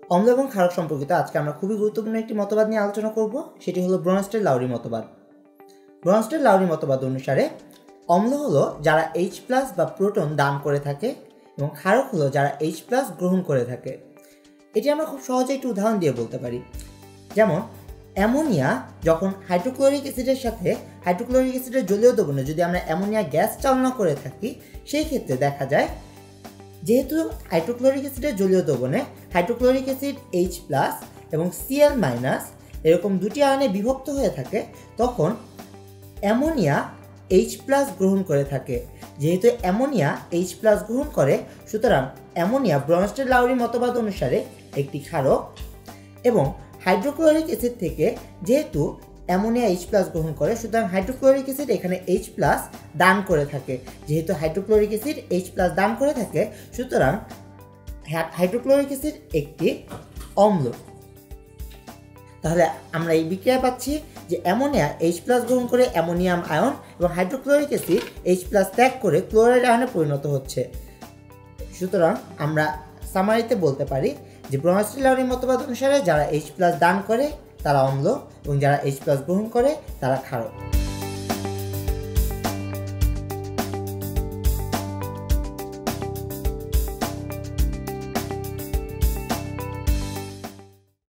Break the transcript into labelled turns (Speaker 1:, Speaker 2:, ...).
Speaker 1: অম্ল এবং ক্ষারক সম্পর্কিত আজকে আমরা খুবই গুরুত্বপূর্ণ একটি মতবাদ নিয়ে আলোচনা করব, সেটি হলো ব্রনস্টেড-লাউরি মতবাদ। ব্রনস্টেড-লাউরি মতবাদ অনুসারে অম্ল হলো যারা H+ বা প্রোটন দান করে থাকে এবং ক্ষারক হলো যারা H+ গ্রহণ করে থাকে। এটি আমরা খুব সহজে একটি উদাহরণ দিয়ে বলতে পারি। যেমন অ্যামোনিয়া যখন হাইড্রোক্লোরিক অ্যাসিডের সাথে হাইড্রোক্লোরিক অ্যাসিডের জলীয় দ্রবণে যদি আমরা অ্যামোনিয়া গ্যাস চালনা করে থাকি, সেই ক্ষেত্রে দেখা যায় যেহেতু হাইড্রোক্লোরিক অ্যাসিডের জলীয় দ্রবণে হাইড্রোক্লোরিক অ্যাসিড H+ এবং Cl- এরকম দুটি আয়নে বিভক্ত হয়ে থাকে, তখন অ্যামোনিয়া H+ গ্রহণ করে থাকে। যেহেতু অ্যামোনিয়া H+ গ্রহণ করে, সুতরাং অ্যামোনিয়া ব্রনস্টেড-লাউরি মতবাদ অনুসারে একটি ক্ষারক, এবং হাইড্রোক্লোরিক অ্যাসিড থেকে যেহেতু অ্যামোনিয়া H+ গ্রহণ করে, সুতরাং হাইড্রোক্লোরিক অ্যাসিড এখানে H+ দান করে থাকে। যেহেতু হাইড্রোক্লোরিক অ্যাসিড H+ দান করে থাকে, সুতরাং হাইড্রোক্লোরিক অ্যাসিড একটি অম্ল। তাহলে আমরা এই বিক্রিয়া পাচ্ছি যে অ্যামোনিয়া H+ গ্রহণ করে অ্যামোনিয়াম আয়ন এবং হাইড্রোক্লোরিক অ্যাসিড H+ ত্যাগ করে ক্লোরাইড আয়নে পরিণত হচ্ছে। সুতরাং আমরা সামারিতে বলতে পারি যে ব্রনস্টেড-লাউরি মতবাদ অনুসারে যারা H+ দান করে তারা অম্ল এবং যারা H+ গ্রহণ করে তারা ক্ষারক।